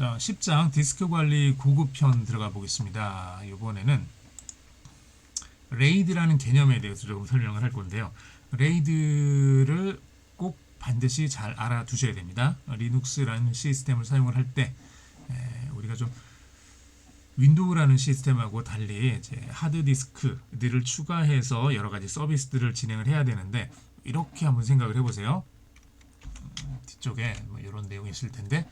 자, 10장 디스크 관리 고급편 들어가 보겠습니다. 이번에는 레이드라는 개념에 대해서 조금 설명을 할 건데요. 레이드를 꼭 반드시 잘 알아두셔야 됩니다. 리눅스라는 시스템을 사용을 할 때 우리가 좀 윈도우라는 시스템하고 달리 이제 하드디스크들을 추가해서 여러 가지 서비스들을 진행을 해야 되는데, 이렇게 한번 생각을 해보세요. 뒤쪽에 뭐 이런 내용이 있을 텐데,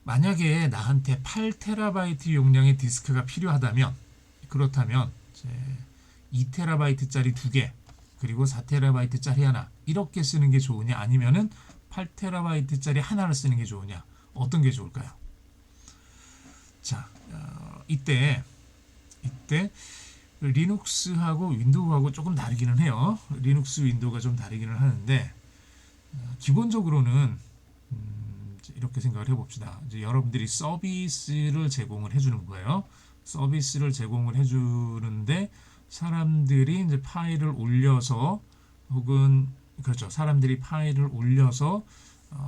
만약에 나한테 8TB 용량의 디스크가 필요하다면, 그렇다면 이제 2TB짜리 2개 그리고 4TB짜리 하나, 이렇게 쓰는 게 좋으냐, 아니면은 8TB짜리 하나를 쓰는 게 좋으냐, 어떤 게 좋을까요? 자, 이때 리눅스하고 윈도우하고 조금 다르기는 해요. 리눅스, 윈도우가 좀 다르기는 하는데, 기본적으로는 이렇게 생각을 해봅시다. 이제 여러분들이 서비스를 제공을 해주는 거예요. 서비스를 제공을 해주는데, 사람들이 이제 파일을 올려서, 혹은 그렇죠, 사람들이 파일을 올려서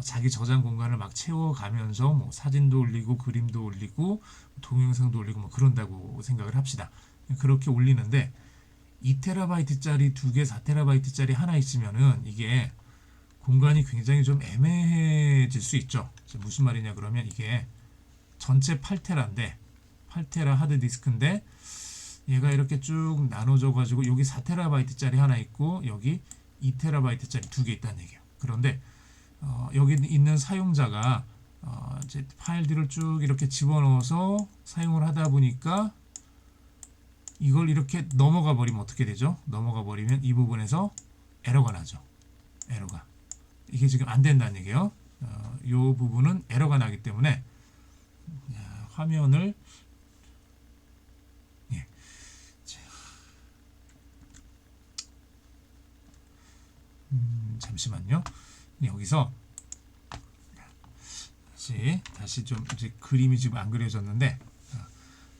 자기 저장 공간을 막 채워가면서 뭐 사진도 올리고 그림도 올리고 동영상도 올리고 뭐 그런다고 생각을 합시다. 그렇게 올리는데 2TB짜리 2개, 4TB짜리 하나 있으면은 이게 공간이 굉장히 좀 애매해질 수 있죠. 무슨 말이냐 그러면, 이게 전체 8TB인데 8TB 하드디스크인데 얘가 이렇게 쭉 나눠져 가지고 여기 4TB짜리 하나 있고 여기 2TB짜리 2개 있다는 얘기예요. 그런데 여기 있는 사용자가 이제 파일들을 쭉 이렇게 집어넣어서 사용을 하다 보니까 이걸 이렇게 넘어가 버리면 어떻게 되죠? 넘어가 버리면 이 부분에서 에러가 나죠. 에러가. 이게 지금 안 된다는 얘기예요. 이 부분은 에러가 나기 때문에 화면을 잠시만요. 여기서 다시 좀 이제 그림이 지금 안 그려졌는데,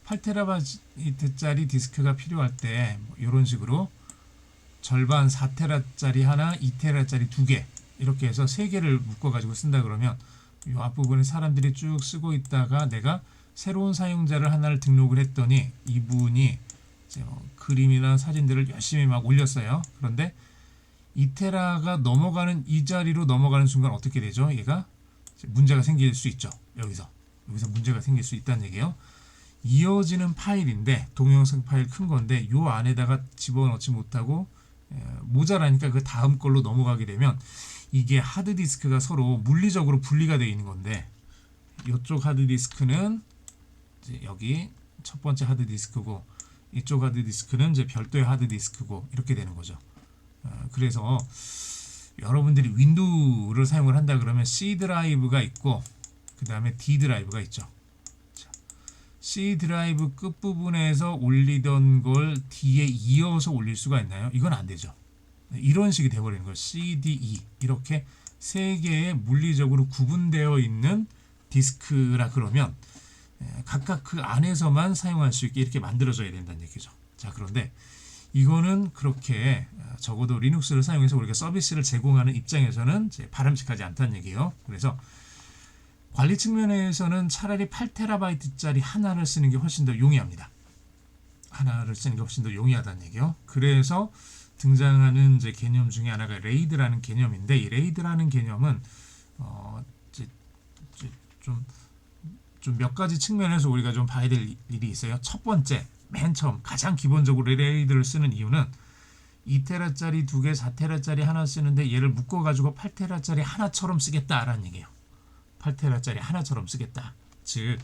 8TB짜리 디스크가 필요할 때 이런 식으로 절반 4TB짜리 하나, 2TB짜리 2개 이렇게 해서 3개를 묶어 가지고 쓴다 그러면, 이 앞부분에 사람들이 쭉 쓰고 있다가 내가 새로운 사용자를 하나를 등록을 했더니 이분이 이제 그림이나 사진들을 열심히 막 올렸어요. 그런데 2TB가 넘어가는, 이 자리로 넘어가는 순간 어떻게 되죠? 얘가 문제가 생길 수 있죠. 여기서 문제가 생길 수 있다는 얘기예요. 이어지는 파일인데, 동영상 파일 큰 건데 요 안에다가 집어넣지 못하고 모자라니까 그 다음 걸로 넘어가게 되면, 이게 하드디스크가 서로 물리적으로 분리가 되어 있는 건데, 이쪽 하드디스크는 이제 여기 첫 번째 하드디스크고, 이쪽 하드디스크는 이제 별도의 하드디스크고, 이렇게 되는 거죠. 그래서 여러분들이 윈도우를 사용을 한다 그러면 C 드라이브가 있고 그 다음에 D 드라이브가 있죠. 자, C 드라이브 끝부분에서 올리던 걸 D에 이어서 올릴 수가 있나요? 이건 안 되죠. 이런 식이 되어버리는 거예요. C, D, E 이렇게 세 개의 물리적으로 구분되어 있는 디스크라 그러면 각각 그 안에서만 사용할 수 있게 이렇게 만들어져야 된다는 얘기죠. 자, 그런데 이거는 그렇게 적어도 리눅스를 사용해서 우리가 서비스를 제공하는 입장에서는 이제 바람직하지 않다는 얘기예요. 그래서 관리 측면에서는 차라리 8TB짜리 하나를 쓰는 게 훨씬 더 용이합니다. 하나를 쓰는 게 훨씬 더 용이하다는 얘기예요. 그래서 등장하는 이제 개념 중에 하나가 레이드라는 개념인데, 이 레이드라는 개념은 좀 몇 가지 측면에서 우리가 좀 봐야 될 일이 있어요. 첫 번째, 맨 처음 가장 기본적으로 레이드를 쓰는 이유는 2TB짜리 2개, 4TB짜리 하나 쓰는데 얘를 묶어가지고 8TB짜리 하나처럼 쓰겠다라는 얘기예요. 8TB짜리 하나처럼 쓰겠다. 즉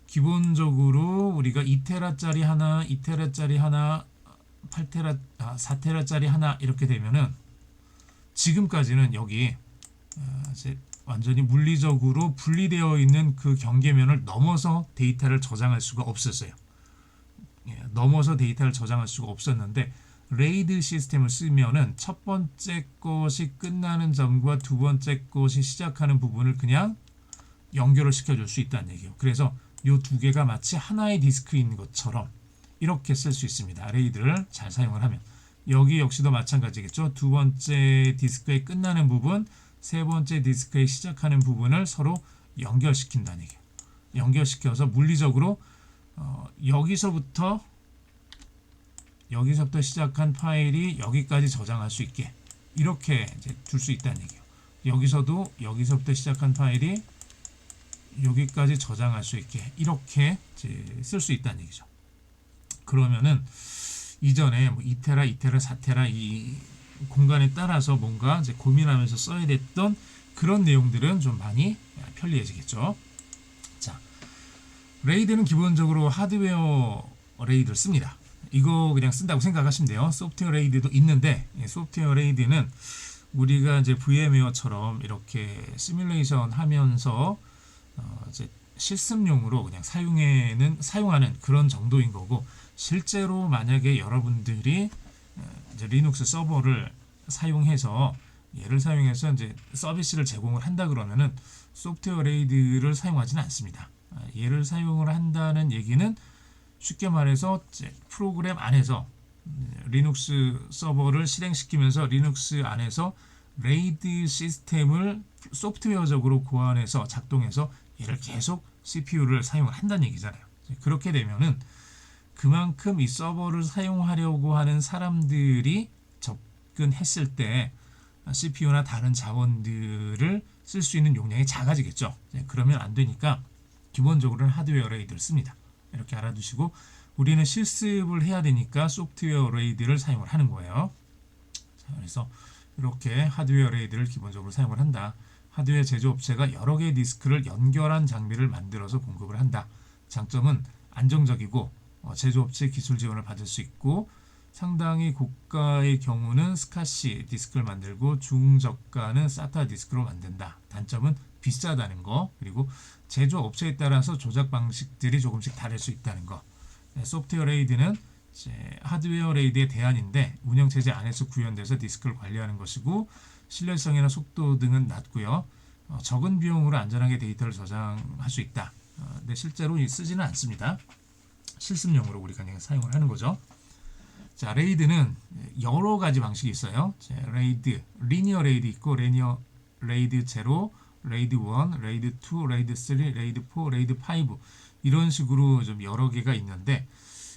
기본적으로 우리가 2TB짜리 하나, 2TB짜리 하나, 4TB짜리 하나 이렇게 되면은, 지금까지는 여기 이제 완전히 물리적으로 분리되어 있는 그 경계면을 넘어서 데이터를 저장할 수가 없었어요. 넘어서 데이터를 저장할 수가 없었는데, 레이드 시스템을 쓰면은 첫 번째 것이 끝나는 점과 두 번째 것이 시작하는 부분을 그냥 연결을 시켜줄 수 있다는 얘기예요. 그래서 이 두 개가 마치 하나의 디스크인 것처럼 이렇게 쓸 수 있습니다. 레이드를 잘 사용을 하면. 여기 역시도 마찬가지겠죠. 두 번째 디스크의 끝나는 부분, 세 번째 디스크의 시작하는 부분을 서로 연결시킨다는 얘기예요. 연결시켜서 물리적으로 여기서부터 시작한 파일이 여기까지 저장할 수 있게 이렇게 이제 둘 수 있다는 얘기예요. 여기서부터 시작한 파일이 여기까지 저장할 수 있게 이렇게 쓸 수 있다는 얘기죠. 그러면은 이전에 뭐 2테라, 4테라 이 공간에 따라서 뭔가 이제 고민하면서 써야 됐던 그런 내용들은 좀 많이 편리해지겠죠. 자, 레이드는 기본적으로 하드웨어 레이드를 씁니다. 이거 그냥 쓴다고 생각하시면 돼요. 소프트웨어 레이드도 있는데 소프트웨어 레이드는 우리가 이제 VM웨어처럼 이렇게 시뮬레이션 하면서 이제 실습용으로 그냥 사용하는 그런 정도인 거고, 실제로 만약에 여러분들이 이제 리눅스 서버를 사용해서 이제 서비스를 제공을 한다 그러면은 소프트웨어 레이드를 사용하지는 않습니다. 얘를 사용을 한다는 얘기는 쉽게 말해서 프로그램 안에서 리눅스 서버를 실행시키면서 리눅스 안에서 레이드 시스템을 소프트웨어적으로 고안해서 작동해서 얘를 계속 CPU를 사용을 한다는 얘기잖아요. 그렇게 되면은 그만큼 이 서버를 사용하려고 하는 사람들이 접근했을 때 CPU나 다른 자원들을 쓸 수 있는 용량이 작아지겠죠. 그러면 안 되니까 기본적으로는 하드웨어 레이드를 씁니다. 이렇게 알아두시고, 우리는 실습을 해야 되니까 소프트웨어 레이드를 사용을 하는 거예요. 자, 그래서 이렇게 하드웨어 레이드를 기본적으로 사용을 한다. 하드웨어 제조업체가 여러 개의 디스크를 연결한 장비를 만들어서 공급을 한다. 장점은 안정적이고 제조업체 기술 지원을 받을 수 있고, 상당히 고가의 경우는 스카시 디스크를 만들고 중저가는 사타 디스크로 만든다. 단점은 비싸다는 거, 그리고 제조업체에 따라서 조작 방식들이 조금씩 다를 수 있다는 거. 소프트웨어 레이드는 하드웨어 레이드의 대안인데 운영체제 안에서 구현돼서 디스크를 관리하는 것이고, 신뢰성이나 속도 등은 낮고요. 적은 비용으로 안전하게 데이터를 저장할 수 있다. 근데 실제로 쓰지는 않습니다. 실습용으로 우리가 그냥 사용을 하는 거죠. 자, 레이드는 여러 가지 방식이 있어요. 레이드, 리니어 레이드 있고, 리니어 레이드 제로, 레이드 1, 레이드 2, 레이드 3, 레이드 4, 레이드 5 이런 식으로 좀 여러 개가 있는데,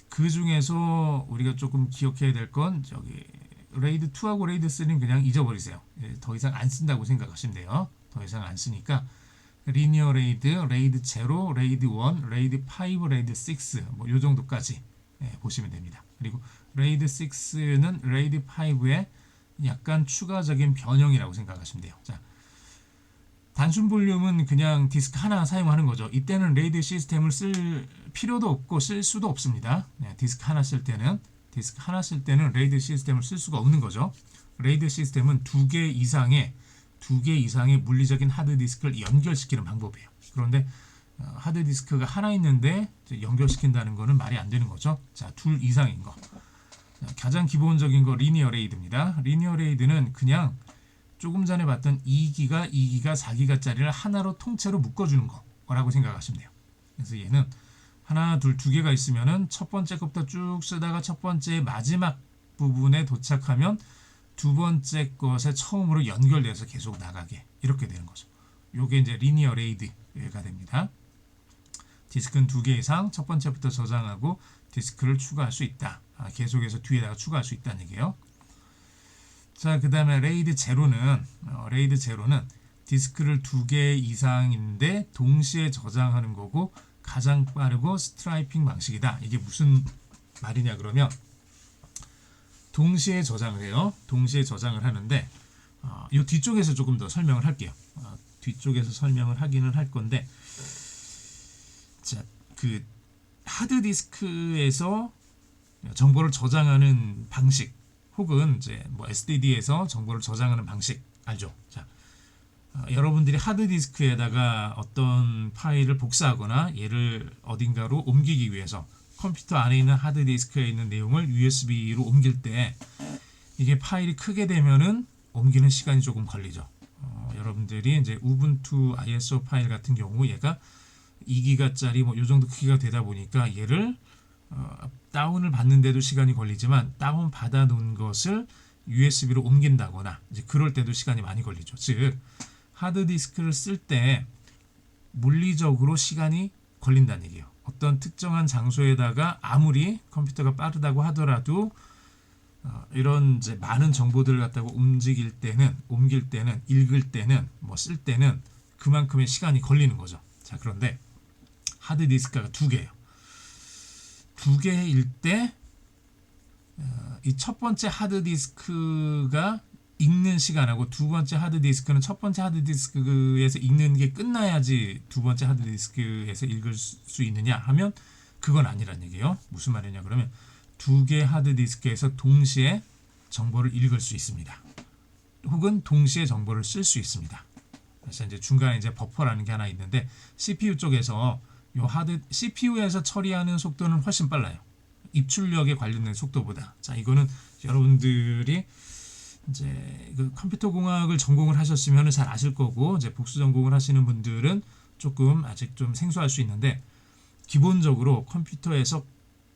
그 중에서 우리가 조금 기억해야 될 건 레이드 2하고 레이드 3는 그냥 잊어버리세요. 더 이상 안 쓴다고 생각하시면 돼요. 더 이상 안 쓰니까 리니어 레이드, 레이드 제로, 레이드 1, 레이드 5, 레이드 6 뭐 요 정도까지 보시면 됩니다. 그리고 레이드 6는 레이드 5의 약간 추가적인 변형이라고 생각하시면 돼요. 자, 단순 볼륨은 그냥 디스크 하나 사용하는 거죠. 이때는 레이드 시스템을 쓸 필요도 없고 쓸 수도 없습니다. 디스크 하나 쓸 때는 레이드 시스템을 쓸 수가 없는 거죠. 레이드 시스템은 두 개 이상의 물리적인 하드 디스크를 연결시키는 방법이에요. 그런데 하드 디스크가 하나 있는데 연결시킨다는 거는 말이 안 되는 거죠. 자, 둘 이상인 거. 가장 기본적인 거 리니어 레이드입니다. 리니어 레이드는 그냥 조금 전에 봤던 2기가, 4기가짜리를 하나로 통째로 묶어주는 거라고 생각하시면 돼요. 그래서 얘는 하나, 둘, 두 개가 있으면은 첫 번째 것부터 쭉 쓰다가 첫 번째 마지막 부분에 도착하면 두 번째 것에 처음으로 연결돼서 계속 나가게 이렇게 되는 거죠. 요게 이제 리니어 레이드가 됩니다. 디스크는 두 개 이상 첫 번째부터 저장하고 디스크를 추가할 수 있다. 계속해서 뒤에다가 추가할 수 있다는 얘기예요. 자, 그 다음에 레이드 제로는 디스크를 두 개 이상인데 동시에 저장하는 거고 가장 빠르고 스트라이핑 방식이다. 이게 무슨 말이냐 그러면 동시에 저장을 해요. 동시에 저장을 하는데 이 뒤쪽에서 조금 더 설명을 할게요. 뒤쪽에서 설명을 하기는 할 건데, 자, 그 하드 디스크에서 정보를 저장하는 방식 혹은 이제 뭐 SSD에서 정보를 저장하는 방식 알죠? 자, 여러분들이 하드 디스크에다가 어떤 파일을 복사하거나 얘를 어딘가로 옮기기 위해서 컴퓨터 안에 있는 하드 디스크에 있는 내용을 USB로 옮길 때 이게 파일이 크게 되면은 옮기는 시간이 조금 걸리죠. 여러분들이 이제 우분투 ISO 파일 같은 경우 얘가 2기가짜리 뭐 요 정도 크기가 되다 보니까 얘를 다운을 받는데도 시간이 걸리지만 다운 받아 놓은 것을 USB로 옮긴다거나 이제 그럴 때도 시간이 많이 걸리죠. 즉 하드 디스크를 쓸 때 물리적으로 시간이 걸린다는 얘기예요. 어떤 특정한 장소에다가 아무리 컴퓨터가 빠르다고 하더라도 이런 이제 많은 정보들을 갖다가 옮길 때는, 읽을 때는, 뭐 쓸 때는 그만큼의 시간이 걸리는 거죠. 자, 그런데 하드디스크가 두 개예요. 두 개일 때 이 첫 번째 하드디스크가 읽는 시간하고 두 번째 하드디스크는 첫 번째 하드디스크에서 읽는 게 끝나야지 두 번째 하드디스크에서 읽을 수 있느냐 하면 그건 아니란 얘기예요. 무슨 말이냐 그러면 두 개 하드디스크에서 동시에 정보를 읽을 수 있습니다. 혹은 동시에 정보를 쓸 수 있습니다. 그래서 이제 중간에 이제 버퍼라는 게 하나 있는데 CPU 쪽에서 CPU에서 처리하는 속도는 훨씬 빨라요. 입출력에 관련된 속도보다. 자, 이거는 여러분들이 이제 그 컴퓨터 공학을 전공을 하셨으면 잘 아실 거고 이제 복수 전공을 하시는 분들은 조금 아직 좀 생소할 수 있는데 기본적으로 컴퓨터에서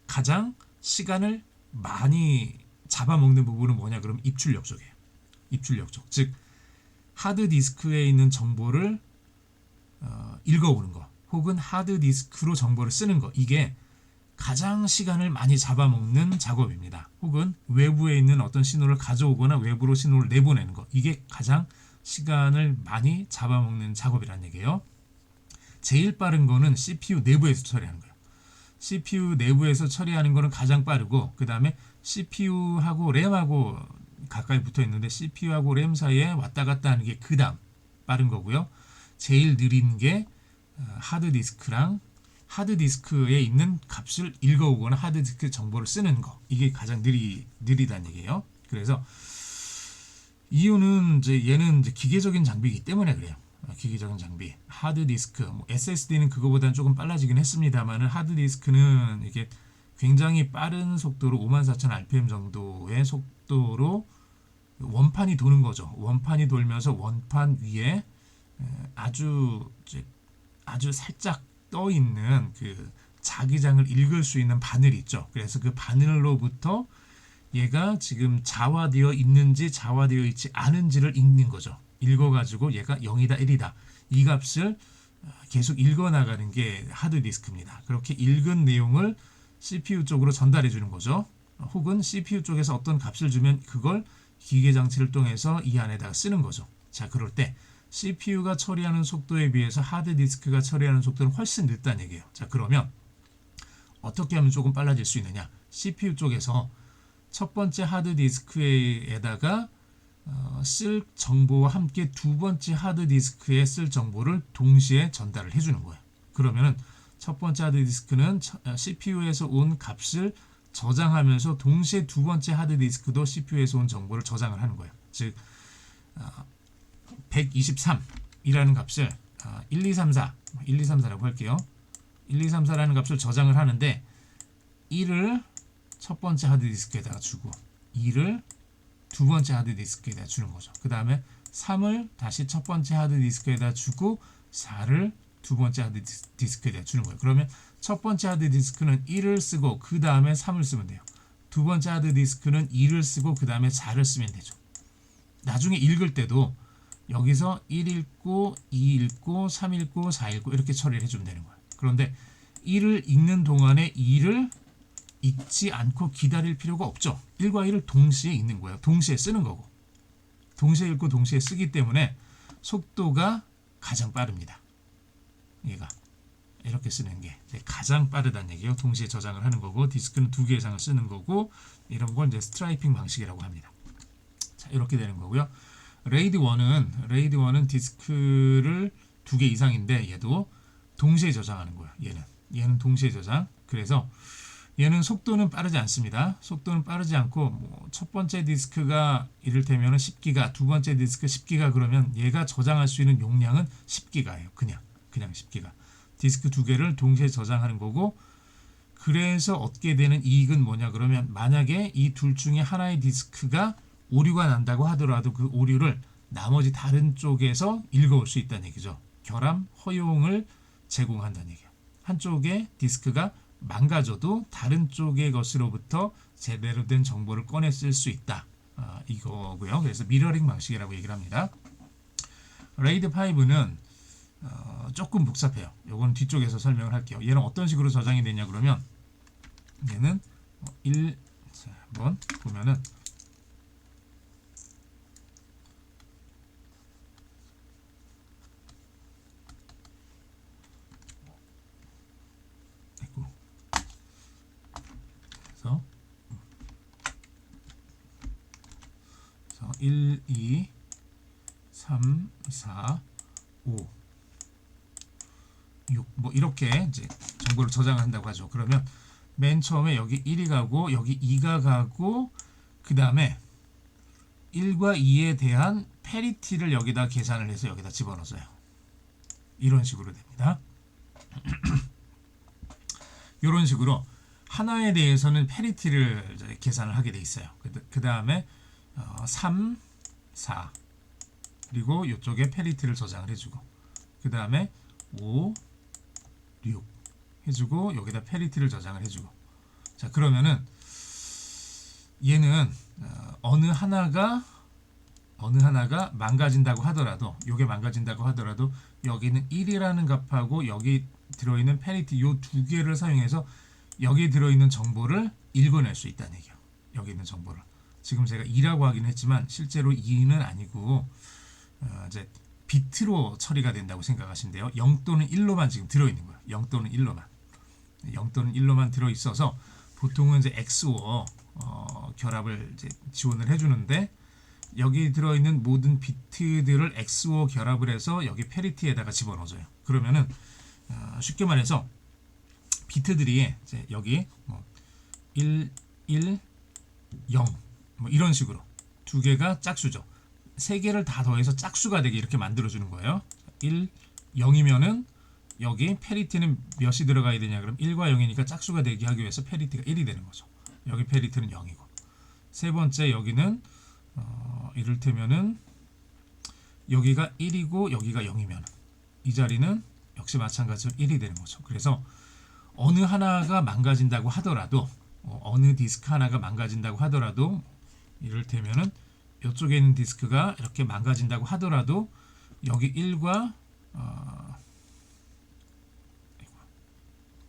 가장 시간을 많이 잡아먹는 부분은 뭐냐 그러면 입출력 쪽이에요. 입출력 쪽. 즉 하드디스크에 있는 정보를 읽어오는 거 혹은 하드디스크로 정보를 쓰는 거 이게 가장 시간을 많이 잡아먹는 작업입니다. 혹은 외부에 있는 어떤 신호를 가져오거나 외부로 신호를 내보내는 거 이게 가장 시간을 많이 잡아먹는 작업이란 얘기예요. 제일 빠른 거는 CPU 내부에서 처리하는 거예요. CPU 내부에서 처리하는 거는 가장 빠르고 그 다음에 CPU하고 램하고 가까이 붙어 있는데 CPU하고 램 사이에 왔다 갔다 하는 게 그 다음 빠른 거고요. 제일 느린 게 하드디스크랑 하드디스크에 있는 값을 읽어오거나 하드디스크 정보를 쓰는 거 이게 가장 느리다는 얘기예요. 그래서 이유는 이제 얘는 이제 기계적인 장비이기 때문에 그래요. 기계적인 장비 하드디스크 뭐 SSD는 그거보다는 조금 빨라지긴 했습니다만은 하드디스크는 이게 굉장히 빠른 속도로 54,000rpm 정도의 속도로 원판이 도는 거죠. 원판이 돌면서 원판 위에 아주 살짝 떠 있는 그 자기장을 읽을 수 있는 바늘이 있죠. 그래서 그 바늘로부터 얘가 지금 자화되어 있는지 자화되어 있지 않은지를 읽는 거죠. 읽어가지고 얘가 0이다 1이다 이 값을 계속 읽어나가는 게 하드디스크입니다. 그렇게 읽은 내용을 CPU 쪽으로 전달해 주는 거죠. 혹은 CPU 쪽에서 어떤 값을 주면 그걸 기계장치를 통해서 이 안에다가 쓰는 거죠. 자, 그럴 때 CPU가 처리하는 속도에 비해서 하드디스크가 처리하는 속도는 훨씬 늦다는 얘기예요. 자, 그러면 어떻게 하면 조금 빨라질 수 있느냐? CPU 쪽에서 첫 번째 하드디스크에다가 쓸 정보와 함께 두 번째 하드디스크에 쓸 정보를 동시에 전달을 해주는 거예요. 그러면은 첫 번째 하드디스크는 CPU에서 온 값을 저장하면서 동시에 두 번째 하드디스크도 CPU에서 온 정보를 저장을 하는 거예요. 즉 123이라는 값을 1234라고 할게요. 1234라는 값을 저장을 하는데 1을 첫 번째 하드디스크에다가 주고 2를 두 번째 하드디스크에다 주는 거죠. 그 다음에 3을 다시 첫 번째 하드디스크에다 주고 4를 두 번째 하드디스크에다 주는 거예요. 그러면 첫 번째 하드디스크는 1을 쓰고 그 다음에 3을 쓰면 돼요. 두 번째 하드디스크는 2를 쓰고 그 다음에 4를 쓰면 되죠. 나중에 읽을 때도 여기서 1 읽고 2 읽고 3 읽고 4 읽고 이렇게 처리를 해주면 되는 거예요. 그런데 1을 읽는 동안에 2를 읽지 않고 기다릴 필요가 없죠. 1과 2를 동시에 읽는 거예요. 동시에 쓰는 거고. 동시에 읽고 동시에 쓰기 때문에 속도가 가장 빠릅니다. 얘가 이렇게 쓰는 게 가장 빠르다는 얘기예요. 동시에 저장을 하는 거고 디스크는 두 개 이상을 쓰는 거고 이런 걸 이제 스트라이핑 방식이라고 합니다. 자, 이렇게 되는 거고요. 레이드 1은 디스크를 두 개 이상인데 얘도 동시에 저장하는 거예요. 얘는 동시에 저장. 그래서 얘는 속도는 빠르지 않습니다. 속도는 빠르지 않고 뭐 첫 번째 디스크가 이를테면 10기가, 두 번째 디스크 10기가 그러면 얘가 저장할 수 있는 용량은 10기가예요. 그냥 10기가. 디스크 두 개를 동시에 저장하는 거고 그래서 얻게 되는 이익은 뭐냐 그러면 만약에 이 둘 중에 하나의 디스크가 오류가 난다고 하더라도 그 오류를 나머지 다른 쪽에서 읽어올 수 있다는 얘기죠. 결함 허용을 제공한다는 얘기예요. 한쪽의 디스크가 망가져도 다른 쪽의 것으로부터 제대로 된 정보를 꺼내 쓸 수 있다. 이거고요. 그래서 미러링 방식이라고 얘기를 합니다. 레이드 5는 조금 복잡해요. 요건 뒤쪽에서 설명을 할게요. 얘는 어떤 식으로 저장이 되냐 그러면 얘는 1 자, 한번 보면은 그래서 1, 2, 3, 4, 5, 6 뭐 이렇게 이제 정보를 저장한다고 하죠. 그러면 맨 처음에 여기 1이 가고 여기 2가 가고 그 다음에 1과 2에 대한 페리티를 여기다 계산을 해서 여기다 집어넣어줘요. 이런 식으로 됩니다. 이런 식으로 하나에 대해서는 페리티를 계산을 하게 돼 있어요. 그 다음에 3, 4 그리고 이쪽에 페리티를 저장을 해주고 그 다음에 5, 6 해주고 여기다 페리티를 저장을 해주고 자 그러면은 얘는 어느 하나가 망가진다고 하더라도 요게 망가진다고 하더라도 여기는 1이라는 값하고 여기 들어있는 페리티 요 두 개를 사용해서 여기에 들어있는 정보를 읽어낼 수 있다는 얘기예요. 여기 있는 정보를 지금 제가 2라고 하긴 했지만 실제로 2는 아니고 이제 비트로 처리가 된다고 생각하시면 돼요. 0 또는 1로만 지금 들어있는 거예요. 0 또는 1로만 0 또는 1로만 들어있어서 보통은 이제 XOR 결합을 이제 지원을 해주는데 여기 들어있는 모든 비트들을 XOR 결합을 해서 여기 페리티에다가 집어넣어줘요. 그러면은 쉽게 말해서 비트들이 이제 여기 뭐 1, 1, 0 뭐 이런 식으로 두 개가 짝수죠. 세 개를 다 더해서 짝수가 되게 이렇게 만들어주는 거예요. 1, 0이면은 여기 페리티는 몇이 들어가야 되냐 그럼 1과 0이니까 짝수가 되게 하기 위해서 페리티가 1이 되는 거죠. 여기 페리티는 0이고 세 번째 여기는 이를테면은 여기가 1이고 여기가 0이면 이 자리는 역시 마찬가지로 1이 되는 거죠. 그래서 어느 하나가 망가진다고 하더라도 어느 디스크 하나가 망가진다고 하더라도 이를테면은 이쪽에 있는 디스크가 이렇게 망가진다고 하더라도 여기 1과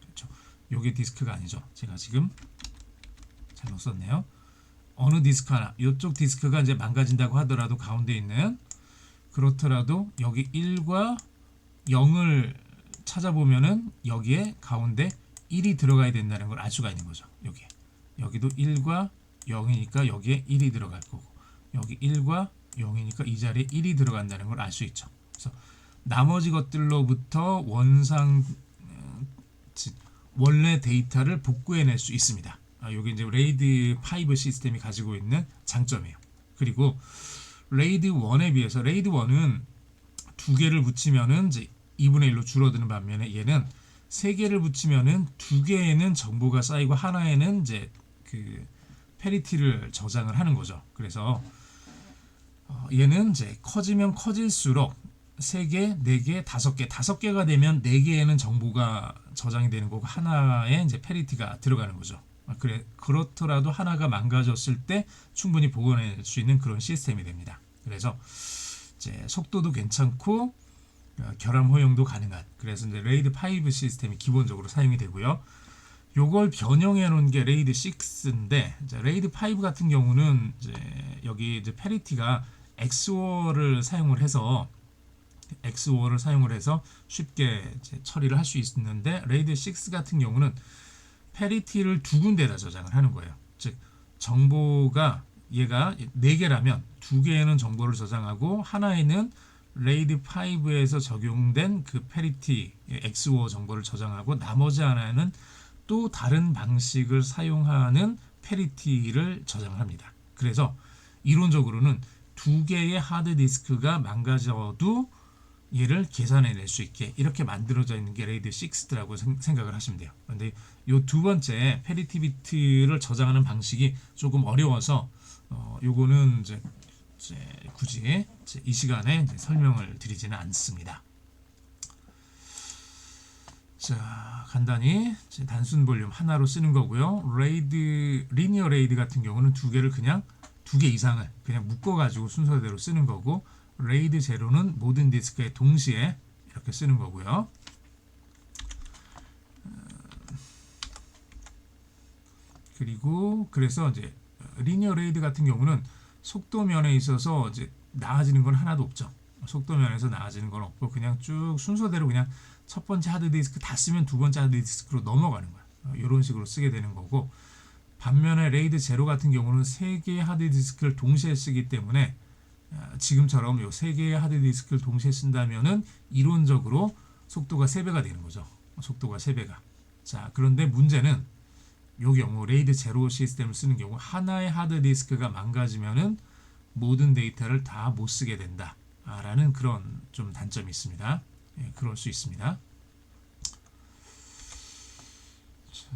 그렇죠. 여기 디스크가 아니죠. 제가 지금 잘못 썼네요. 어느 디스크 하나 이쪽 디스크가 이제 망가진다고 하더라도 가운데 있는 그렇더라도 여기 1과 0을 찾아보면은 여기에 가운데 1이 들어가야 된다는 걸 알 수가 있는 거죠. 여기도 1과 0이니까 여기에 1이 들어갈 거고 여기 1과 0이니까 이 자리에 1이 들어간다는 걸 알 수 있죠. 그래서 나머지 것들로부터 원래 데이터를 복구해낼 수 있습니다. 이게 이제 레이드 5 시스템이 가지고 있는 장점이에요. 그리고 레이드 1에 비해서 레이드 1은 두 개를 붙이면은 이제 2분의 1로 줄어드는 반면에 얘는 세 개를 붙이면은 두 개에는 정보가 쌓이고 하나에는 이제 그 페리티를 저장을 하는 거죠. 그래서 얘는 이제 커지면 커질수록 3개, 4개, 5개, 5개가 되면 4개에는 정보가 저장이 되는 거고 하나에 이제 페리티가 들어가는 거죠. 그렇더라도 하나가 망가졌을 때 충분히 복원할 수 있는 그런 시스템이 됩니다. 그래서 이제 속도도 괜찮고 결함 허용도 가능한 그래서 이제 레이드 5 시스템이 기본적으로 사용이 되고요. 요걸 변형해 놓은 게 레이드 6인데 레이드 5 같은 경우는 이제 여기 이제 페리티가 XOR을 사용을 해서 쉽게 이제 처리를 할 수 있는데 레이드 6 같은 경우는 페리티를 두 군데다 저장을 하는 거예요. 즉 정보가 얘가 4개라면 2개에는 정보를 저장하고 하나에는 레이드 5에서 적용된 그 페리티 XOR 정보를 저장하고 나머지 하나에는 또 다른 방식을 사용하는 페리티를 저장을 합니다. 그래서 이론적으로는 2개의 하드디스크가 망가져도 얘를 계산해낼 수 있게 이렇게 만들어져 있는 게 레이드 6라고 생각을 하시면 돼요. 그런데 이 두 번째 페리티 비트를 저장하는 방식이 조금 어려워서 요거는 이제 굳이 이 시간에 설명을 드리지는 않습니다. 자, 간단히 단순 볼륨 하나로 쓰는 거고요. 리니어 레이드 같은 경우는 두 개를 그냥 2개 이상을 그냥 묶어가지고 순서대로 쓰는 거고 레이드 제로는 모든 디스크에 동시에 이렇게 이렇게 쓰는 거고요. 그리고 그래서 이제 리니어 레이드 같은 경우는 속도 면에 있어서 이제 나아지는 건 하나도 없죠. 속도 면에서 나아지는 건 없고 그냥 쭉 순서대로 그냥 첫 번째 하드디스크 다 쓰면 두 번째 하드디스크로 넘어가는 거야. 이런 식으로 쓰게 되는 거고, 반면에 레이드 제로 같은 경우는 세 개의 하드디스크를 동시에 쓰기 때문에 지금처럼 요 세 개의 하드디스크를 동시에 쓴다면은 이론적으로 속도가 3배가 되는 거죠. 속도가 3배가. 자, 그런데 문제는 요 경우 레이드 제로 시스템을 쓰는 경우 하나의 하드디스크가 망가지면은 모든 데이터를 다 못 쓰게 된다 라는 그런 좀 단점이 있습니다. 예, 그럴 수 있습니다. 자,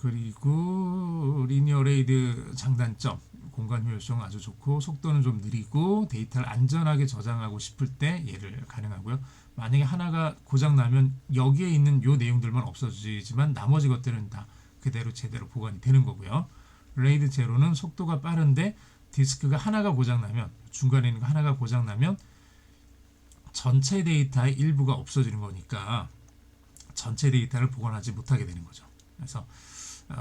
그리고 리니어 레이드 장단점, 공간 효율성 아주 좋고 속도는 좀 느리고 데이터를 안전하게 저장하고 싶을 때 얘를 가능하고요. 만약에 하나가 고장 나면 여기에 있는 요 내용들만 없어지지만 나머지 것들은 다 그대로 제대로 보관이 되는 거고요. 레이드 제로는 속도가 빠른데 디스크가 하나가 고장 나면, 중간에 있는 거 하나가 고장 나면 전체 데이터의 일부가 없어지는 거니까 전체 데이터를 보관하지 못하게 되는 거죠. 그래서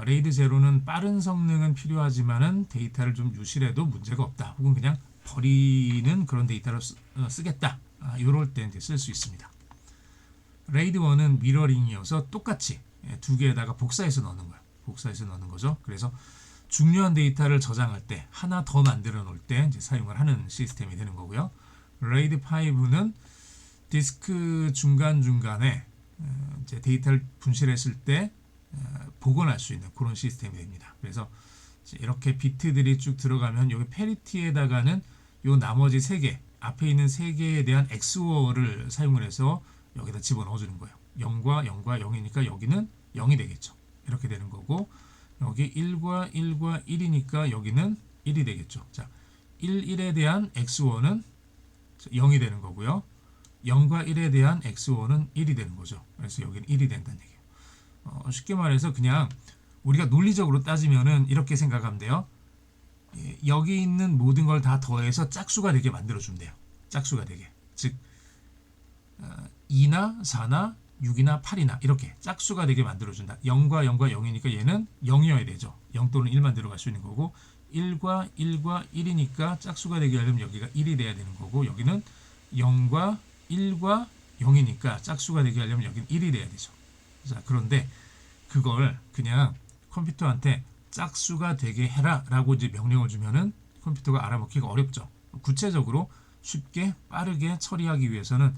레이드 제로는 빠른 성능은 필요하지만은 데이터를 좀 유실해도 문제가 없다. 혹은 그냥 버리는 그런 데이터를 쓰겠다. 이럴 때 이제 쓸 수 있습니다. 레이드 1은 미러링이어서 똑같이 두 개에다가 복사해서 넣는 거예요. 복사해서 넣는 거죠. 그래서 중요한 데이터를 저장할 때 하나 더 만들어 놓을 때 이제 사용을 하는 시스템이 되는 거고요. 레이드 5는 디스크 중간중간에 이제 데이터를 분실했을 때 복원할 수 있는 그런 시스템이 됩니다. 그래서 이렇게 비트들이 쭉 들어가면 여기 페리티에다가는 요 나머지 3개, 앞에 있는 3개에 대한 XOR을 사용을 해서 여기다 집어넣어 주는 거예요. 0과 0과 0이니까 여기는 0이 되겠죠. 이렇게 되는 거고, 여기 1과 1과 1이니까 여기는 1이 되겠죠. 자, 1, 1에 대한 XOR는 0이 되는 거고요. 0과 1에 대한 XOR는 1이 되는 거죠. 그래서 여기는 1이 된다는 얘기예요. 쉽게 말해서 그냥 우리가 논리적으로 따지면은 이렇게 생각하면 돼요. 여기 있는 모든 걸 다 더해서 짝수가 되게 만들어주면 돼요. 짝수가 되게. 즉 2나 4나 6이나 8이나 이렇게 짝수가 되게 만들어준다. 0과 0과 0이니까 얘는 0이어야 되죠. 0 또는 1만 들어갈 수 있는 거고, 1과 1과 1이니까 짝수가 되게 하려면 여기가 1이 돼야 되는 거고, 여기는 0과 1과 0이니까 짝수가 되게 하려면 여기는 1이 돼야 되죠. 자, 그런데 그걸 그냥 컴퓨터한테 짝수가 되게 해라 라고 이제 명령을 주면은 컴퓨터가 알아먹기가 어렵죠. 구체적으로 쉽게 빠르게 처리하기 위해서는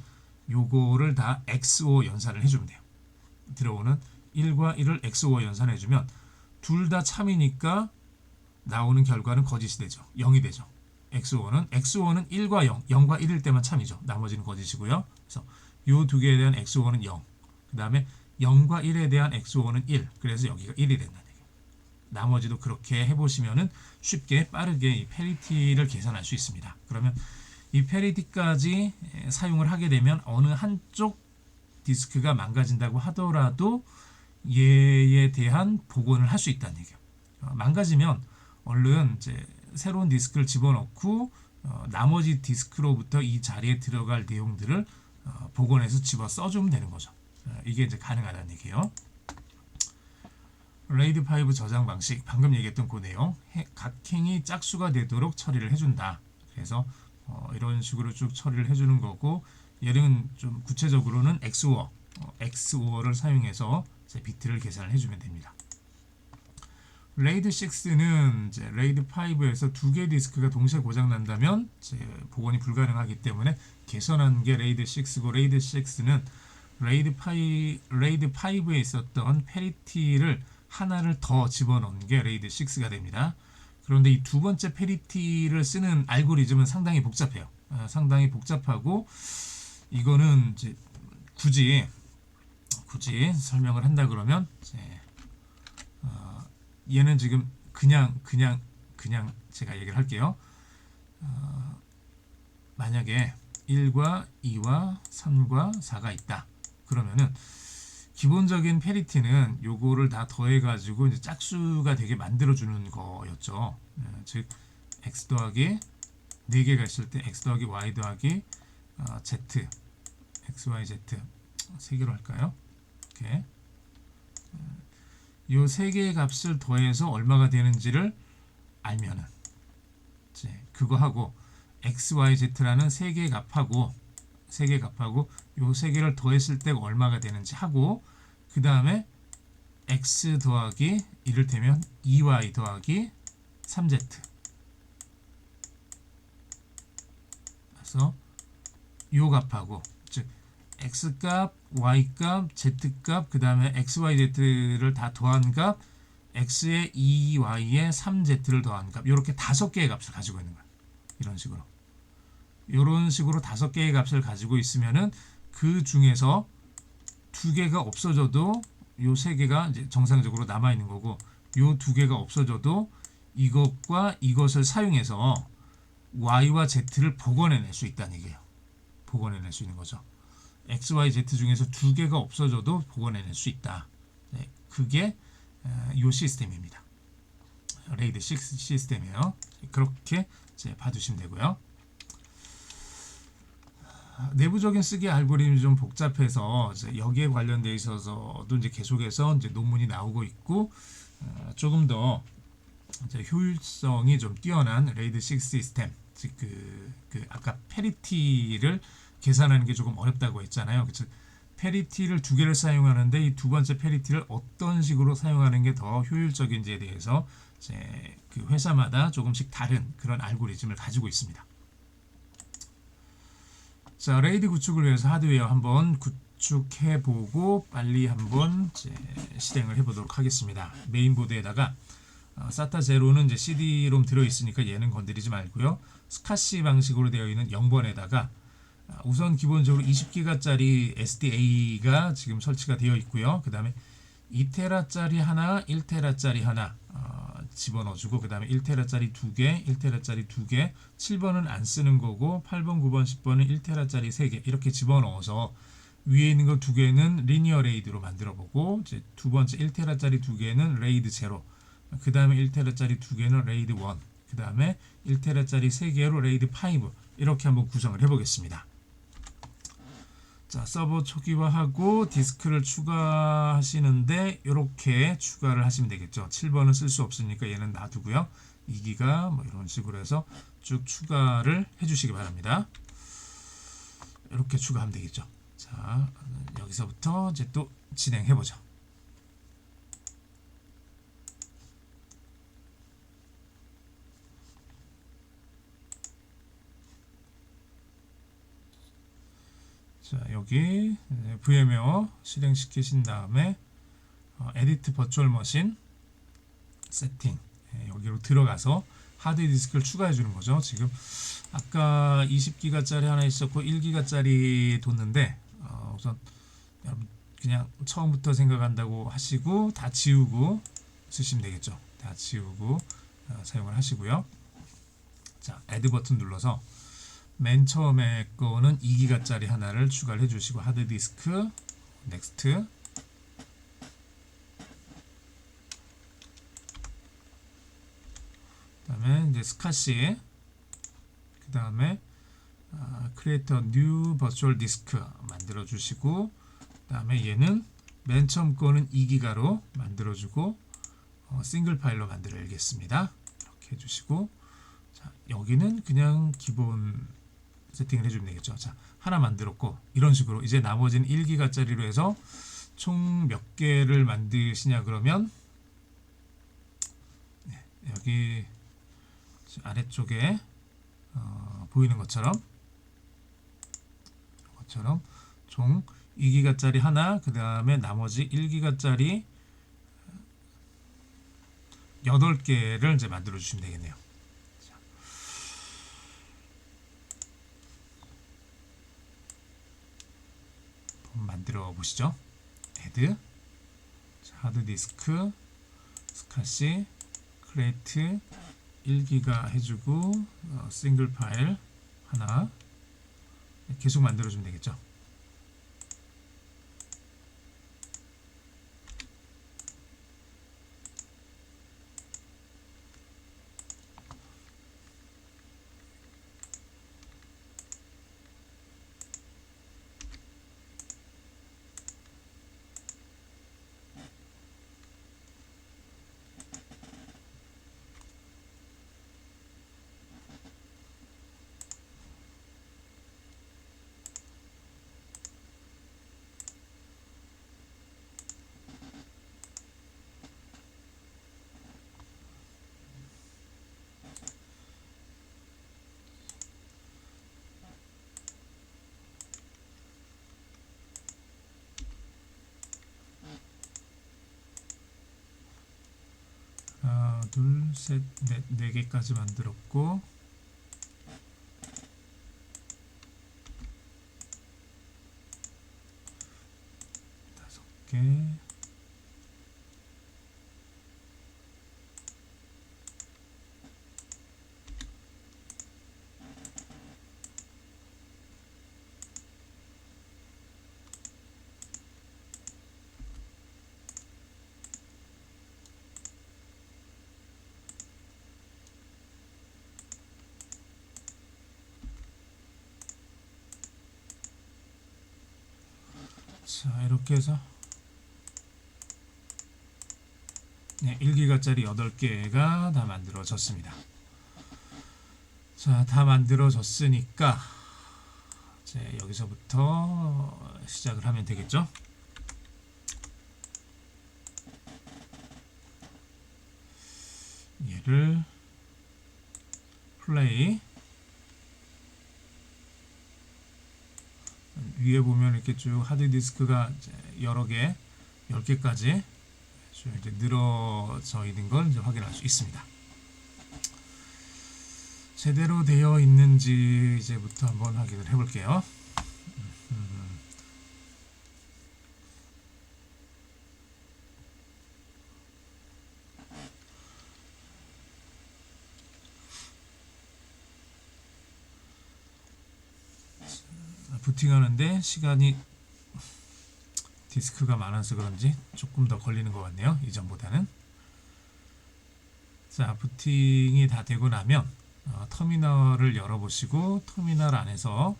요거를 다 XOR 연산을 해주면 돼요. 들어오는 1과 1을 XOR 연산해주면 둘 다 참이니까 나오는 결과는 거짓이 되죠. 0이 되죠. XOR는 1과 0, 0과 1일 때만 참이죠. 나머지는 거짓이고요. 그래서 요 두 개에 대한 XOR는 0. 그 다음에 0과 1에 대한 XOR는 1. 그래서 여기가 1이 된다는 얘기예요. 나머지도 그렇게 해보시면은 쉽게 빠르게 이 페리티를 계산할 수 있습니다. 그러면 이 페리티까지 사용을 하게 되면 어느 한쪽 디스크가 망가진다고 하더라도 얘에 대한 복원을 할 수 있다는 얘기예요. 망가지면 얼른 이제 새로운 디스크를 집어넣고 나머지 디스크로부터 이 자리에 들어갈 내용들을 복원해서 집어 써주면 되는 거죠. 이게 이제 가능하다는 얘기예요. 레이드 5 저장 방식, 방금 얘기했던 그 내용, 각 행이 짝수가 되도록 처리를 해준다. 그래서 이런 식으로 쭉 처리를 해주는 거고, 얘는 좀 구체적으로는 XOR를 사용해서 이제 비트를 계산을 해주면 됩니다. 레이드 6는 이제 레이드 5에서 두 개 디스크가 동시에 고장 난다면 이제 복원이 불가능하기 때문에 개선한 게 레이드 6고, 레이드 6는 레이드 5에 있었던 페리티를 하나를 더 집어넣는 게 레이드 6가 됩니다. 그런데 이 두 번째 페리티를 쓰는 알고리즘은 상당히 복잡해요. 상당히 복잡하고, 이거는 이제 굳이 설명을 한다 그러면 이제 얘는 지금 그냥 제가 얘기를 할게요. 만약에 1과 2와 3과 4가 있다. 그러면은 기본적인 페리티는 요거를 다 더해가지고 이제 짝수가 되게 만들어주는 거였죠. 즉 x 더하기 4개가 있을 때 x 더하기 y 더하기 z, x, y, z 세 개로 할까요? 이렇게 요 세 개의 값을 더해서 얼마가 되는지를 알면은 이제 그거 하고 x, y, z라는 세 개의 값하고 요 세 개를 더했을 때가 얼마가 되는지 하고 그 다음에 x 더하기 이를테면 2y 더하기 3z 그래서 요 값하고 즉 x값, y값, z값 그 다음에 x, y, z를 다 더한 값 x에 2y에 3z를 더한 값 이렇게 5개의 값을 가지고 있는 거야. 이런 식으로 5개의 값을 가지고 있으면은 그 중에서 2개가 없어져도 요 3개가 이제 정상적으로 남아 있는 거고 요 2개가 없어져도 이것과 이것을 사용해서 y와 z를 복원해낼 수 있다는 얘기예요. 복원해낼 수 있는 거죠. x, y, z 중에서 2개가 없어져도 복원해낼 수 있다. 네, 그게 요 시스템입니다. 레이드 6 시스템이에요. 그렇게 이제 봐두시면 되고요. 내부적인 쓰기 알고리즘이 좀 복잡해서 여기에 관련돼 있어서도 이제 계속해서 이제 논문이 나오고 있고 조금 더 이제 효율성이 좀 뛰어난 레이드 6 시스템 즉 그 아까 페리티를 계산하는 게 조금 어렵다고 했잖아요. 그래서 페리티를 2개를 사용하는데 이 두 번째 페리티를 어떤 식으로 사용하는 게 더 효율적인지에 대해서 이제 그 회사마다 조금씩 다른 그런 알고리즘을 가지고 있습니다. 자, 레이드 구축을 위해서 하드웨어 한번 구축해보고 빨리 한번 이제 실행을 해보도록 하겠습니다. 메인보드에다가 SATA 제로는 이제 CD-롬 들어있으니까 얘는 건드리지 말고요. 스카시 방식으로 되어 있는 0번에다가 우선 기본적으로 20기가짜리 SDA가 지금 설치가 되어 있고요. 그 다음에 2테라짜리 하나, 1테라짜리 하나 집어넣어주고 그 다음에 1테라짜리 2개, 1테라짜리 2개, 7번은 안 쓰는 거고 8번, 9번, 10번은 1테라짜리 3개 이렇게 집어넣어서 위에 있는 거 2개는 리니어 레이드로 만들어보고 이제 두 번째 1테라짜리 2개는 레이드 제로 그 다음에 1테라짜리 2개는 레이드 1 그 다음에 1테라짜리 3개로 레이드 5 이렇게 한번 구성을 해보겠습니다. 자, 서버 초기화하고 디스크를 추가하시는데 이렇게 추가를 하시면 되겠죠. 7번은 쓸 수 없으니까 얘는 놔두고요. 2기가 뭐 이런 식으로 해서 쭉 추가를 해주시기 바랍니다. 이렇게 추가하면 되겠죠. 자, 여기서부터 이제 또 진행해보죠. 자, 여기 VM웨어 실행시키신 다음에 에디트 버추얼 머신 세팅 여기로 들어가서 하드디스크를 추가해 주는 거죠. 지금 아까 20기가짜리 하나 있었고 1기가짜리 뒀는데 우선 여러분 그냥 처음부터 생각한다고 하시고 다 지우고 쓰시면 되겠죠. 다 지우고 사용을 하시고요. 자, 애드 버튼 눌러서 맨 처음에 거는 2기가짜리 하나를 추가를 해주시고 하드디스크 넥스트 그 다음에 이제 스카시 그 다음에 크리에이터 뉴 버추얼 디스크 만들어 주시고 그 다음에 얘는 맨 처음 거는 2기가로 만들어 주고 싱글 파일로 만들어야겠습니다. 이렇게 해주시고 자, 여기는 그냥 기본 세팅을 해주면 되겠죠. 자, 하나 만들었고 이런 식으로 이제 나머지는 1기가짜리로 해서 총 몇 개를 만드시냐 그러면 여기 아래쪽에 보이는 것처럼 총 2기가짜리 하나 그 다음에 나머지 1기가짜리 8개를 이제 만들어 주시면 되겠네요. 만들어 보시죠. 헤드 하드디스크 스카시 크레이트 1기가 해주고 싱글 파일 하나 계속 만들어주면 되겠죠. 둘, 셋, 넷, 네 개까지 만들었고, 다섯 개. 자, 이렇게 해서 1기가짜리 8개가 다 만들어졌습니다. 자, 다 만들어졌으니까 이제 여기서부터 시작을 하면 되겠죠. 얘를 플레이, 위에 보면 이렇게 쭉 하드디스크가 여러 개, 10개까지 이제 늘어져 있는 걸 이제 확인할 수 있습니다. 제대로 되어 있는지 이제부터 한번 확인을 해 볼게요. 부팅하는데 시간이 디스크가 많아서 그런지 조금 더 걸리는 것 같네요. 이전보다는. 자, 부팅이 다 되고 나면 터미널을 열어보시고 터미널 안에서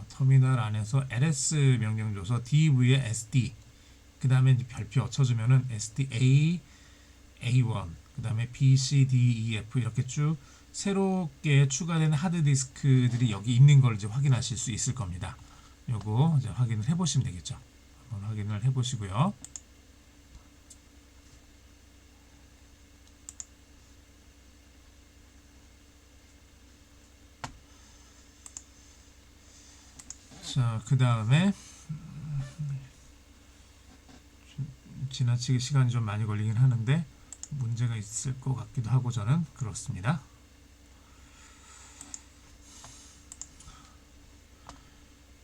터미널 안에서 ls 명령 줘서 dv에 sd, 그 다음에 별표 쳐주면은 sda A1, 그 다음에 B, C, D, E, F 이렇게 쭉 새롭게 추가된 하드디스크들이 여기 있는 걸 이제 확인하실 수 있을 겁니다. 요거 이제 확인을 해보시면 되겠죠. 한번 확인을 해보시고요. 자, 그 다음에 지나치게 시간이 좀 많이 걸리긴 하는데 문제가 있을 것 같기도 하고 저는 그렇습니다.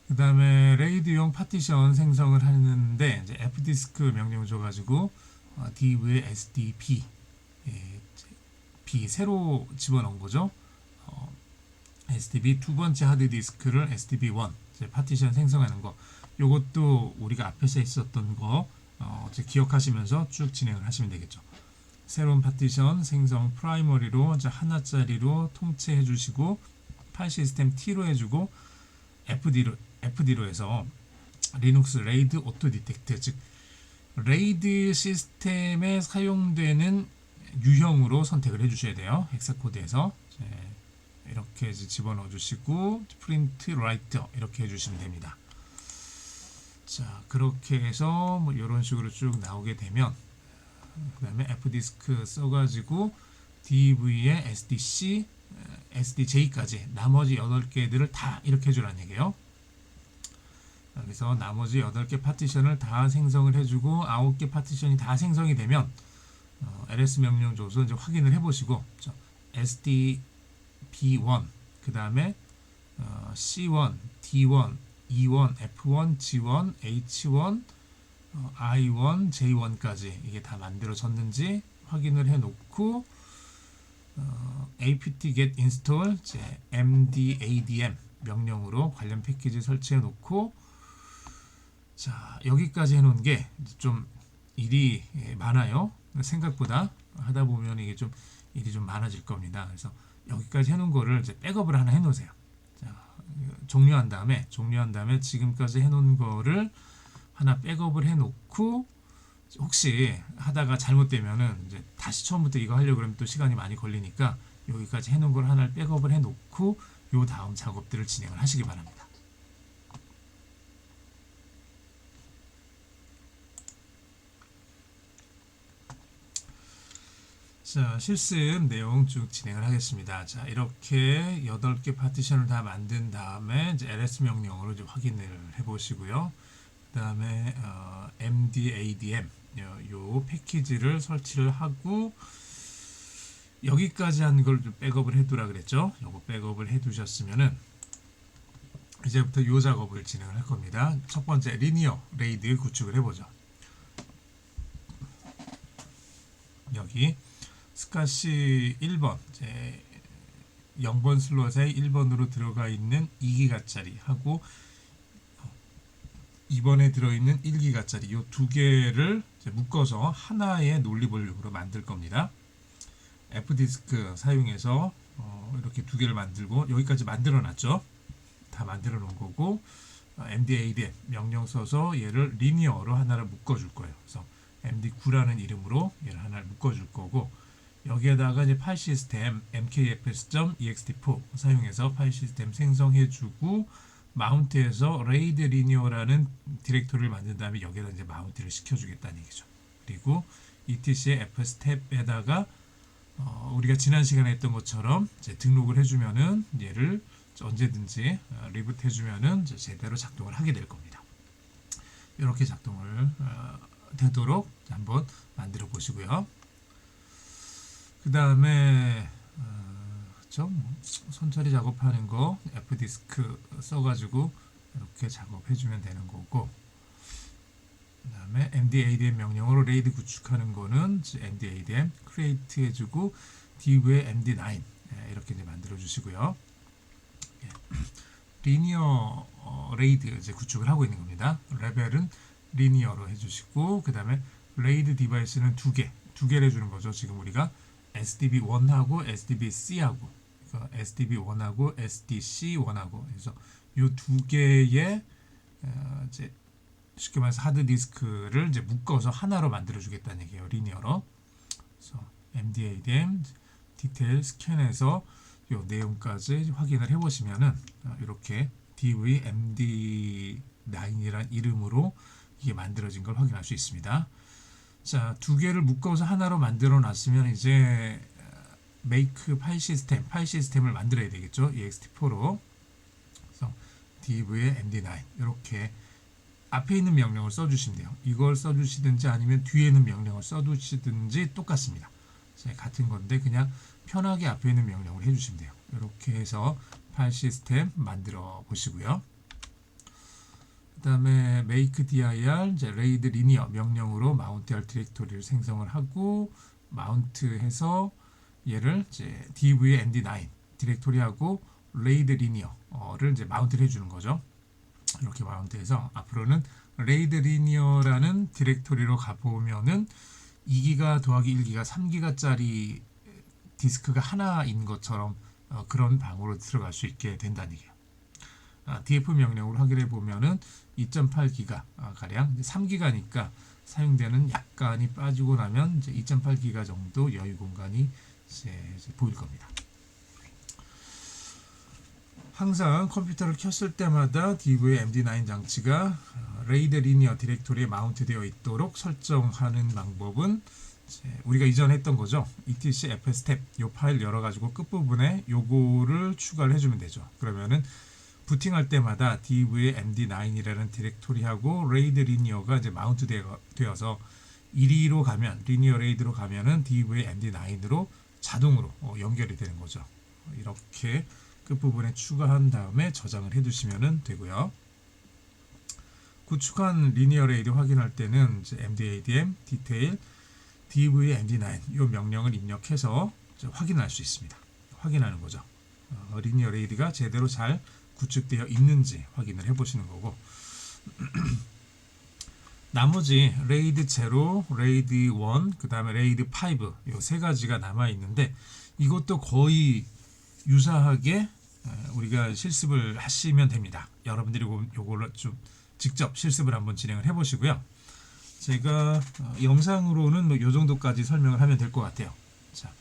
그 다음에 레이드용 파티션 생성을 하는데 이제 fdisk 명령 줘가지고 div에 sdb, b 새로 집어넣은 거죠. sdb 두 번째 하드디스크를 sdb1 파티션 생성하는 거, 요것도 우리가 앞에서 있었던 거 기억하시면서 쭉 진행을 하시면 되겠죠. 새로운 파티션 생성 프라이머리로 하나짜리로 통째해 주시고 파일 시스템 T로 해주고 FD로 해서 리눅스 레이드 오토 디텍트, 즉 레이드 시스템에 사용되는 유형으로 선택을 해주셔야 돼요. 헥사코드에서 이렇게 집어넣어 주시고 프린트 라이터 이렇게 해주시면 됩니다. 자, 그렇게 해서 뭐 이런 식으로 쭉 나오게 되면 그 다음에 fdisk 써가지고 dv에 sdc, sdj까지 나머지 8개들을 다 이렇게 해주라는 얘기예요. 여기서 나머지 8개 파티션을 다 생성을 해주고 9개 파티션이 다 생성이 되면 ls 명령 줘서 이제 확인을 해보시고 sdb1, 그 다음에 c1, d1, E1, F1, G1, H1, I1, J1까지 이게 다 만들어졌는지 확인을 해 놓고 apt-get install mdadm 명령으로 관련 패키지 설치해 놓고, 자, 여기까지 해 놓은 게 좀 일이 많아요. 생각보다 하다 보면 이게 좀 일이 좀 많아질 겁니다. 그래서 여기까지 해 놓은 거를 이제 백업을 하나 해 놓으세요. 종료한 다음에 지금까지 해놓은 거를 하나 백업을 해놓고, 혹시 하다가 잘못되면은 이제 다시 처음부터 이거 하려고 그러면 또 시간이 많이 걸리니까 여기까지 해놓은 걸 하나를 백업을 해놓고 요 다음 작업들을 진행을 하시기 바랍니다. 자, 실습 내용 쭉 진행을 하겠습니다. 자, 이렇게 8개 파티션을 다 만든 다음에 이제 ls 명령으로 좀 확인을 해 보시고요. 그 다음에 mdadm 요 패키지를 설치를 하고, 여기까지 한 걸 좀 백업을 해두라 그랬죠. 요거 백업을 해두셨으면은 이제부터 요 작업을 진행을 할 겁니다. 첫 번째 리니어 레이드 구축을 해보죠. 여기 스카시 1번, 0번 슬롯에 1번으로 들어가 있는 2기가짜리 하고 2번에 들어있는 1기가짜리 이 두 개를 묶어서 하나의 논리볼륨으로 만들 겁니다. F디스크 사용해서 이렇게 두 개를 만들고, 여기까지 만들어 놨죠. 다 만들어 놓은 거고, mdadm 명령 써서 얘를 리니어로 하나를 묶어 줄 거예요. 그래서 md9라는 이름으로 얘를 하나를 묶어 줄 거고, 여기에다가 이제 파일 시스템 mkfs.ext4 사용해서 파일 시스템 생성해 주고, 마운트에서 레이드 리니어라는 디렉토리를 만든 다음에 여기에다 이제 마운트를 시켜 주겠다는 얘기죠. 그리고 etc의 f스텝에다가 우리가 지난 시간에 했던 것처럼 이제 등록을 해주면은 얘를 언제든지 리부트 해주면은 제대로 작동을 하게 될 겁니다. 이렇게 작동을 되도록 한번 만들어 보시고요. 그 다음에 좀 손처리 작업하는 거 F디스크 써가지고 이렇게 작업해주면 되는 거고, 그 다음에 mdadm 명령으로 레이드 구축하는 거는 mdadm create 해주고 div의 md9 이렇게 이제 만들어 주시고요. 리니어 레이드 이제 구축을 하고 있는 겁니다. 레벨은 리니어로 해주시고, 그 다음에 레이드 디바이스는 두 개를 해주는 거죠. 지금 우리가 SDB1하고 SDB-C하고 SDB1하고 SDC1하고 그래서 이 두 개의 이제 쉽게 말해서 하드 디스크를 이제 묶어서 하나로 만들어 주겠다는 얘기예요. 리니어로. 그래서 mdadm 디테일 스캔해서 이 내용까지 확인을 해 보시면은 이렇게 div md9이란 이름으로 이게 만들어진 걸 확인할 수 있습니다. 자, 두 개를 묶어서 하나로 만들어 놨으면 이제 make 파일 시스템을 만들어야 되겠죠. ext4로. 그래서 div의 md9 이렇게 앞에 있는 명령을 써주시면 돼요. 이걸 써주시든지 아니면 뒤에 있는 명령을 써두시든지 똑같습니다. 같은 건데 그냥 편하게 앞에 있는 명령을 해주시면 돼요. 이렇게 해서 파일 시스템 만들어 보시고요. 그 다음에 make dir 이제 raid linear 명령으로 마운트할 디렉토리를 생성을 하고, 마운트해서 얘를 이제 div의 md9 디렉토리하고 raid linear를 이제 마운트를 해주는 거죠. 이렇게 마운트해서 앞으로는 레이드 리니어라는 디렉토리로 가보면은 2기가 더하기 1기가 3기가짜리 디스크가 하나인 것처럼 그런 방으로 들어갈 수 있게 된다는 얘기예요. df 명령으로 확인해 보면은 2.8기가 가량 3기가니까 사용되는 약간이 빠지고 나면 이제 2.8기가 정도 여유 공간이 이제 보일 겁니다. 항상 컴퓨터를 켰을 때마다 div의 md9 장치가 레이드 리니어 디렉토리에 마운트되어 있도록 설정하는 방법은 우리가 이전에 했던 거죠. etc fstep 요 파일 열어가지고 끝부분에 요거를 추가를 해주면 되죠. 그러면은 부팅할 때마다 div의 md9이라는 디렉토리하고 레이드 리니어가 이제 마운트 되어서 1위로 가면 리니어 레이드로 가면은 div의 md9으로 자동으로 연결이 되는 거죠. 이렇게 끝부분에 추가한 다음에 저장을 해두시면 되고요. 구축한 리니어 레이드 확인할 때는 이제 mdadm 디테일 div의 md9 이 명령을 입력해서 확인할 수 있습니다. 확인하는 거죠. 리니어 레이드가 제대로 잘 구축되어 있는지 확인을 해보시는 거고, 나머지 레이드 0, 레이드 1, 그 다음에 레이드 5 이 세 가지가 남아 있는데, 이것도 거의 유사하게 우리가 실습을 하시면 됩니다. 여러분들이 요거를 좀 직접 실습을 한번 진행을 해보시고요. 제가 영상으로는 뭐 요 정도까지 설명을 하면 될 것 같아요. 자,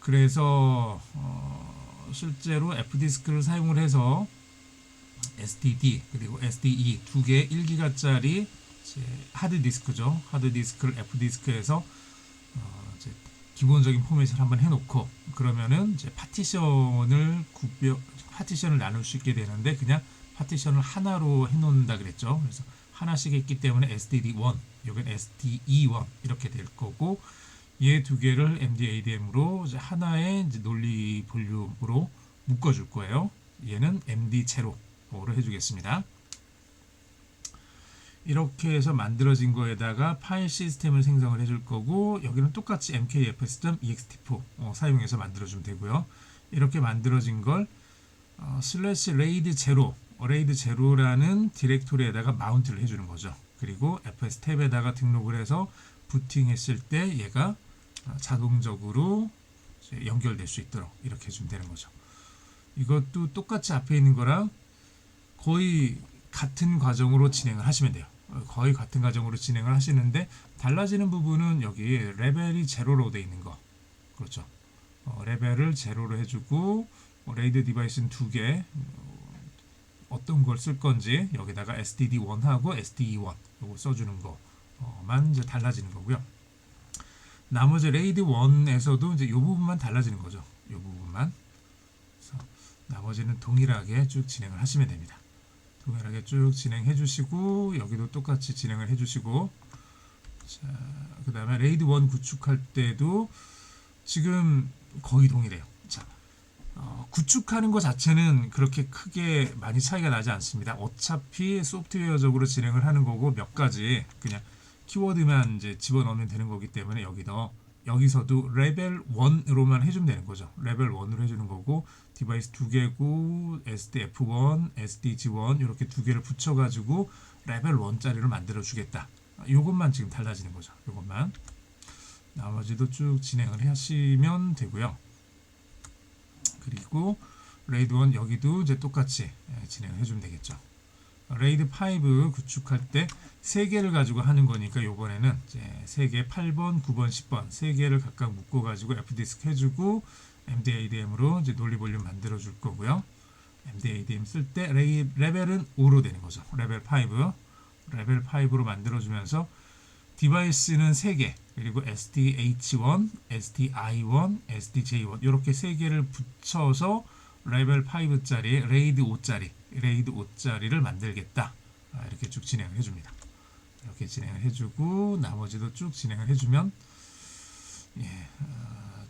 그래서 실제로 F디스크를 사용을 해서 STD 그리고 SDE 두 개 1기가짜리 하드디스크죠. 하드디스크를 F디스크에서 기본적인 포맷을 한번 해놓고 그러면은 이제 파티션을 나눌 수 있게 되는데 그냥 파티션을 하나로 해놓는다 그랬죠. 그래서 하나씩 했기 때문에 std1, 여긴 ste1 이렇게 될 거고 얘 두 개를 mdadm으로 이제 하나의 이제 논리 볼륨으로 묶어줄 거예요. 얘는 md0로 해주겠습니다. 이렇게 해서 만들어진 거에다가 파일 시스템을 생성을 해줄 거고 여기는 똑같이 mkfs.ext4 사용해서 만들어주면 되고요. 이렇게 만들어진 걸 /raid0라는 디렉토리에다가 마운트를 해주는 거죠. 그리고 fs 탭에다가 등록을 해서 부팅했을 때 얘가 자동적으로 연결될 수 있도록 이렇게 해주면 되는 거죠. 이것도 똑같이 앞에 있는 거랑 거의 같은 과정으로 진행을 하시면 돼요. 거의 같은 과정으로 진행을 하시는데 달라지는 부분은 여기 레벨이 제로로 되어 있는 거 그렇죠. 레벨을 제로로 해주고 레이드 디바이스는 두 개 어떤 걸 쓸 건지 여기다가 std1하고 ste1 요거 써주는 거만 이제 달라지는 거고요. 나머지 레이드 1에서도 이제 요 부분만 달라지는 거죠. 요 부분만. 그래서 나머지는 동일하게 쭉 진행을 하시면 됩니다. 동일하게 쭉 진행해 주시고 여기도 똑같이 진행을 해 주시고 자, 그 다음에 레이드 1 구축할 때도 지금 거의 동일해요. 자, 구축하는 것 자체는 그렇게 크게 많이 차이가 나지 않습니다. 어차피 소프트웨어적으로 진행을 하는 거고 몇 가지 그냥 키워드만 이제 집어넣으면 되는 거기 때문에 여기서도 레벨 1으로만 해주면 되는 거죠. 레벨 1으로 해주는 거고 디바이스 두 개고 SDF1, SDG1 이렇게 두 개를 붙여가지고 레벨 1짜리를 만들어 주겠다. 이것만 지금 달라지는 거죠. 이것만 나머지도 쭉 진행을 하시면 되고요. 그리고 레이드 1 여기도 이제 똑같이 진행을 해주면 되겠죠. 레이드 5 구축할 때 3개를 가지고 하는 거니까 요번에는 이제 3개 8번, 9번, 10번 3개를 각각 묶어 가지고 fdisk 해주고 mdadm으로 이제 논리 볼륨 만들어 줄 거고요. mdadm 쓸 때 레벨은 5로 되는 거죠. 레벨 5로 만들어 주면서 디바이스는 3개 그리고 SDH1, SDI1, SDJ1 이렇게 3개를 붙여서 레벨 5짜리 레이드 5짜리를 만들겠다. 이렇게 쭉 진행을 해줍니다. 이렇게 진행을 해주고 나머지도 쭉 진행을 해주면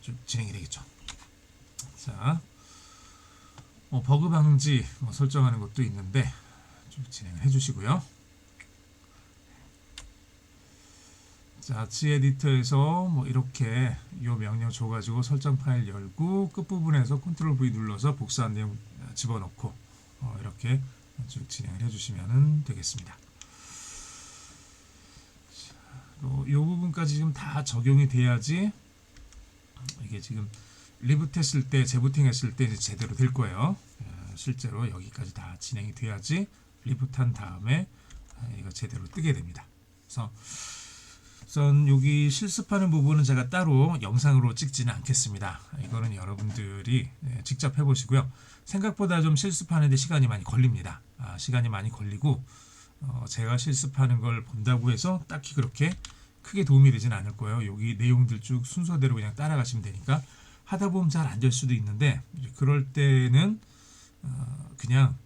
쭉 진행이 되겠죠. 자, 버그 방지 설정하는 것도 있는데 쭉 진행을 해주시고요. 자, G 에디터에서 이렇게 이 명령 줘가지고 설정 파일 열고 끝부분에서 컨트롤 V 눌러서 복사한 내용 집어넣고 이렇게 쭉 진행을 해주시면 되겠습니다. 이 부분까지 지금 다 적용이 돼야지 이게 지금 리부트했을 때 재부팅했을 때 이제 제대로 될 거예요. 실제로 여기까지 다 진행이 돼야지 리부트한 다음에 이거 제대로 뜨게 됩니다. 그래서 우선 여기 실습하는 부분은 제가 따로 영상으로 찍지는 않겠습니다. 이거는 여러분들이 직접 해보시고요. 생각보다 좀 실습하는데 시간이 많이 걸립니다. 시간이 많이 걸리고 제가 실습하는 걸 본다고 해서 딱히 그렇게 크게 도움이 되진 않을 거예요. 여기 내용들 쭉 순서대로 그냥 따라가시면 되니까 하다 보면 잘 안 될 수도 있는데 그럴 때는 그냥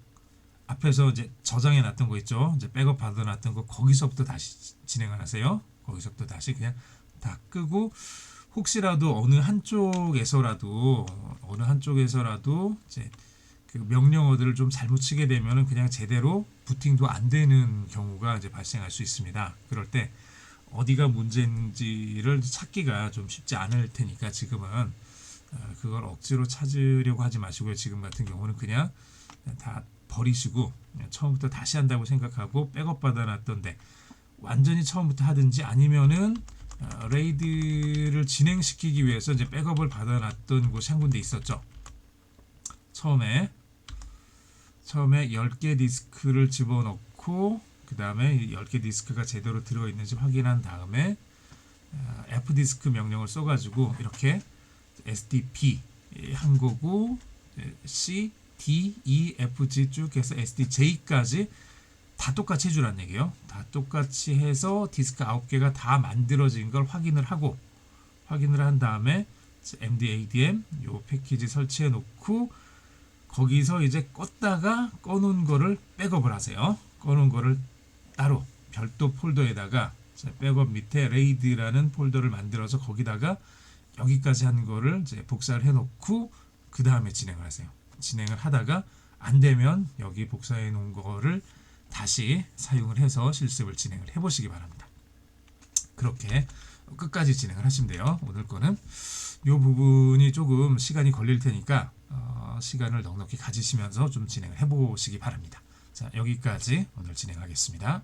앞에서 이제 저장해 놨던 거 있죠. 이제 백업 받아 놨던 거 거기서부터 다시 진행을 하세요. 거기서부터 다시 그냥 다 끄고 혹시라도 어느 한쪽에서라도 이제 그 명령어들을 좀 잘못 치게 되면은 그냥 제대로 부팅도 안 되는 경우가 이제 발생할 수 있습니다. 그럴 때 어디가 문제인지를 찾기가 좀 쉽지 않을 테니까 지금은 그걸 억지로 찾으려고 하지 마시고요. 지금 같은 경우는 그냥 다 버리시고 처음부터 다시 한다고 생각하고 백업 받아놨던데 완전히 처음부터 하든지 아니면은 레이드를 진행시키기 위해서 이제 백업을 받아놨던 곳이 한 군데 있었죠. 처음에 10개 디스크를 집어넣고 그 다음에 10개 디스크가 제대로 들어있는지 확인한 다음에 fdisk 명령을 써가지고 이렇게 sdp 한 거고 c, d, e, f, g 쭉 해서 sdj까지 다 똑같이 해주라는 얘기예요. 다 똑같이 해서 디스크 9개가 다 만들어진 걸 확인을 하고 확인을 한 다음에 MDADM 요 패키지 설치해 놓고 거기서 이제 껐다가 꺼놓은 거를 백업을 하세요. 꺼놓은 거를 따로 별도 폴더에다가 백업 밑에 레이드라는 폴더를 만들어서 거기다가 여기까지 한 거를 이제 복사를 해놓고 그 다음에 진행을 하세요. 진행을 하다가 안 되면 여기 복사해 놓은 거를 다시 사용을 해서 실습을 진행을 해보시기 바랍니다. 그렇게 끝까지 진행을 하시면 돼요. 오늘 거는 이 부분이 조금 시간이 걸릴 테니까 시간을 넉넉히 가지시면서 좀 진행을 해보시기 바랍니다. 자, 여기까지 오늘 진행하겠습니다.